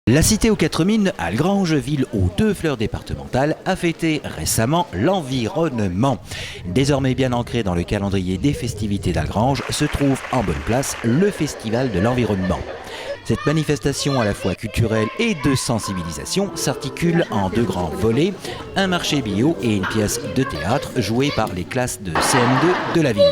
La cité aux 4 mines, Algrange, ville aux 2 fleurs départementales, a fêté récemment l'environnement. Désormais bien ancré dans le calendrier des festivités d'Algrange, se trouve en bonne place le Festival de l'environnement. Cette manifestation à la fois culturelle et de sensibilisation s'articule en 2 grands volets, un marché bio et une pièce de théâtre jouée par les classes de CM2 de la ville.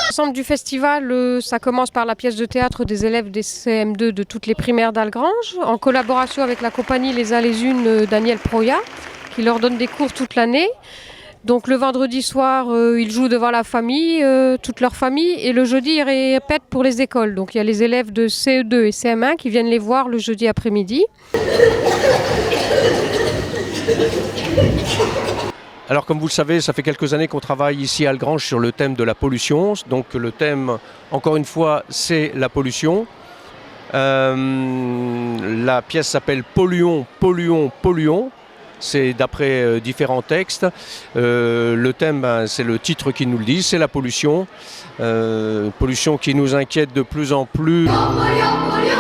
L'ensemble du festival, ça commence par la pièce de théâtre des élèves des CM2 de toutes les primaires d'Algrange, en collaboration avec la compagnie Les Uns les Unes Daniel Proya, qui leur donne des cours toute l'année. Donc le vendredi soir, ils jouent devant la famille, toute leur famille, et le jeudi, ils répètent pour les écoles. Donc il y a les élèves de CE2 et CM1 qui viennent les voir le jeudi après-midi. Alors comme vous le savez, ça fait quelques années qu'on travaille ici à Algrange sur le thème de la pollution. Donc le thème, encore une fois, c'est la pollution. La pièce s'appelle Polluons, polluons, polluons. C'est d'après différents textes. Le thème, c'est le titre qui nous le dit, c'est la pollution. Pollution qui nous inquiète de plus en plus. Polluons, polluons,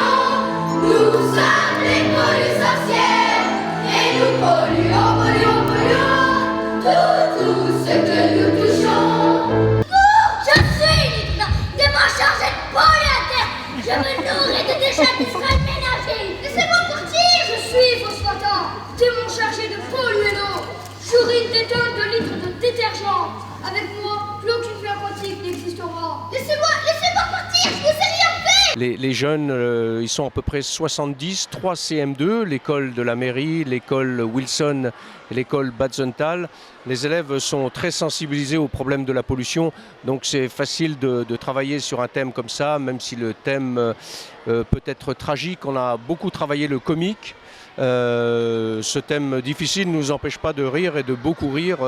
nous sommes les pollutions et nous polluons, polluons, polluons tout ce que nous touchons. Je suis déchargé de polluer la terre. Je me nourris de déchets industriels ménagers. Laissez-moi partir, je suis phosphatant. Démon chargé de polluer l'eau. J'urine des tonnes de litres de détergent. Avec moi, plus aucune vie aquatique n'existera. Laissez-moi partir, je vous ai rien fait. Les jeunes, ils sont à peu près 70, 3 CM2, l'école de la mairie, l'école Wilson et l'école Batzental. Les élèves sont très sensibilisés au problème de la pollution, donc c'est facile de travailler sur un thème comme ça, même si le thème peut être tragique. On a beaucoup travaillé le comique. Ce thème difficile ne nous empêche pas de rire et de beaucoup rire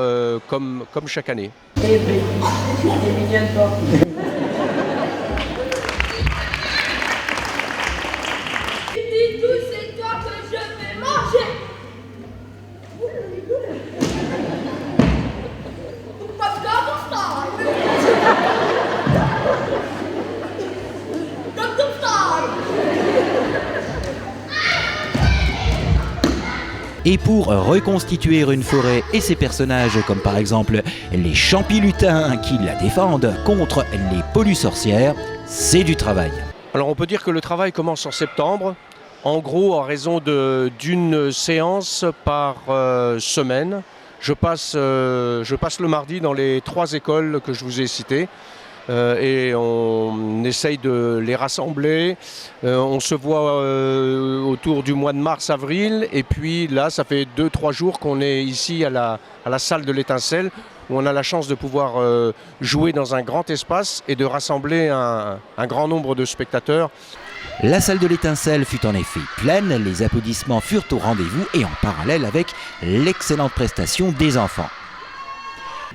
comme chaque année. Dis-nous, c'est toi que je vais manger. Et pour reconstituer une forêt et ses personnages, comme par exemple les champilutins qui la défendent contre les pollusorcières, c'est du travail. Alors on peut dire que le travail commence en septembre, en gros en raison d'une séance par semaine. Je passe le mardi dans les 3 écoles que je vous ai citées. Et on essaye de les rassembler. On se voit autour du mois de mars-avril. Et puis là, ça fait 2-3 jours qu'on est ici à la salle de l'Étincelle, où on a la chance de pouvoir jouer dans un grand espace et de rassembler un grand nombre de spectateurs. La salle de l'Étincelle fut en effet pleine, les applaudissements furent au rendez-vous et en parallèle avec l'excellente prestation des enfants.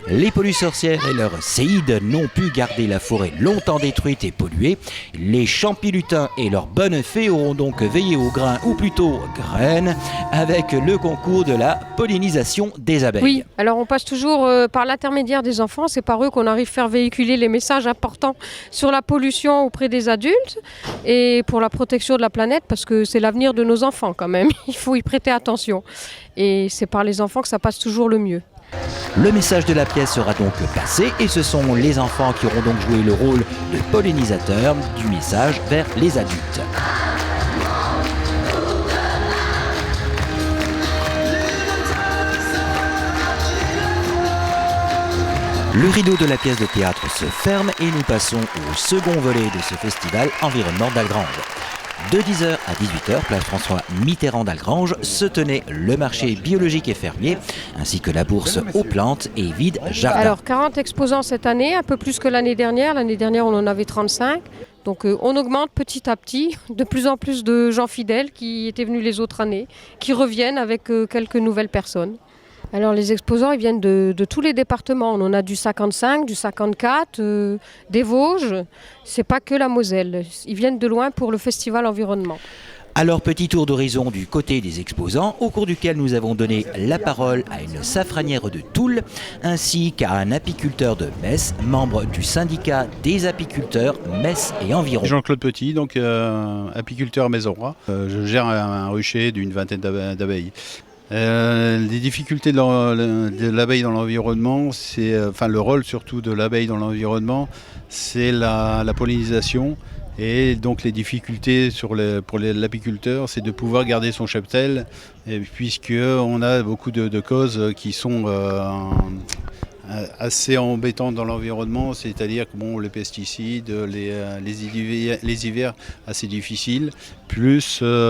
Les pollusorcières et leurs séides n'ont pu garder la forêt longtemps détruite et polluée. Les champilutins et leurs bonnes fées auront donc veillé aux grains, ou plutôt graines, avec le concours de la pollinisation des abeilles. Oui, alors on passe toujours par l'intermédiaire des enfants. C'est par eux qu'on arrive à faire véhiculer les messages importants sur la pollution auprès des adultes et pour la protection de la planète, parce que c'est l'avenir de nos enfants quand même. Il faut y prêter attention. Et c'est par les enfants que ça passe toujours le mieux. Le message de la pièce sera donc passé et ce sont les enfants qui auront donc joué le rôle de pollinisateurs du message vers les adultes. Le rideau de la pièce de théâtre se ferme et nous passons au second volet de ce festival Environnement d'Algrange. De 10h à 18h, place François Mitterrand d'Algrange, se tenait le marché biologique et fermier, ainsi que la bourse aux plantes et vide jardin. Alors 40 exposants cette année, un peu plus que l'année dernière. L'année dernière, on en avait 35. Donc on augmente petit à petit, de plus en plus de gens fidèles qui étaient venus les autres années, qui reviennent avec quelques nouvelles personnes. Alors les exposants, ils viennent de tous les départements. On en a du 55, du 54, des Vosges. C'est pas que la Moselle. Ils viennent de loin pour le festival environnement. Alors petit tour d'horizon du côté des exposants, au cours duquel nous avons donné la parole à une safranière de Toul, ainsi qu'à un apiculteur de Metz, membre du syndicat des apiculteurs Metz et environ. Jean-Claude Petit, donc apiculteur à Maison-Roi. Je gère un rucher d'une vingtaine d'abeilles. Les difficultés de l'abeille dans l'environnement, c'est, le rôle surtout de l'abeille dans l'environnement, c'est la pollinisation. Et donc les difficultés pour l'apiculteur, c'est de pouvoir garder son cheptel, puisqu'on a beaucoup de causes qui sont assez embêtantes dans l'environnement, c'est-à-dire que les pesticides, les hivers assez difficiles, plus le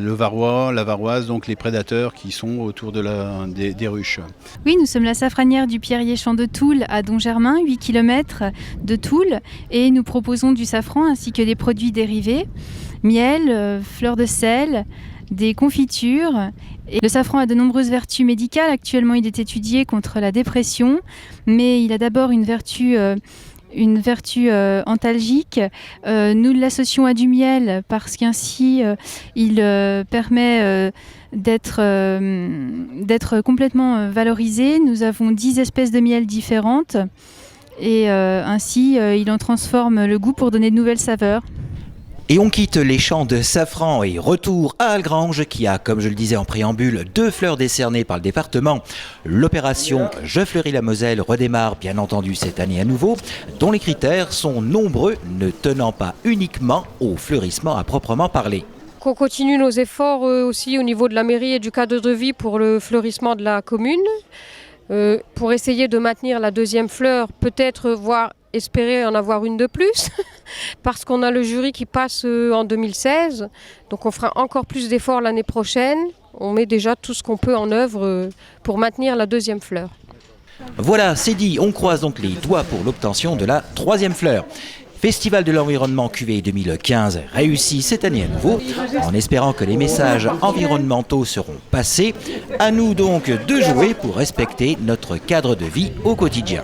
varroa, la varroise, donc les prédateurs qui sont autour des ruches. Oui, nous sommes la safranière du Pierrier-Champ de Toul à Domgermain, 8 km de Toul, et nous proposons du safran ainsi que des produits dérivés, miel, fleurs de sel, des confitures. Et le safran a de nombreuses vertus médicales. Actuellement, il est étudié contre la dépression, mais il a d'abord une vertu antalgique. Nous l'associons à du miel parce qu'ainsi il permet d'être complètement valorisé. Nous avons 10 espèces de miel différentes et ainsi il en transforme le goût pour donner de nouvelles saveurs. Et on quitte les champs de safran et retour à Algrange qui a, comme je le disais en préambule, 2 fleurs décernées par le département. L'opération Je fleuris la Moselle redémarre bien entendu cette année à nouveau, dont les critères sont nombreux, ne tenant pas uniquement au fleurissement à proprement parler. Qu'on continue nos efforts aussi au niveau de la mairie et du cadre de vie pour le fleurissement de la commune, pour essayer de maintenir la 2e fleur, peut-être voire espérer en avoir une de plus, parce qu'on a le jury qui passe en 2016, donc on fera encore plus d'efforts l'année prochaine. On met déjà tout ce qu'on peut en œuvre pour maintenir la 2e fleur. Voilà, c'est dit, on croise donc les doigts pour l'obtention de la 3e fleur. Festival de l'environnement QV 2015 réussi cette année à nouveau, en espérant que les messages environnementaux seront passés. À nous donc de jouer pour respecter notre cadre de vie au quotidien.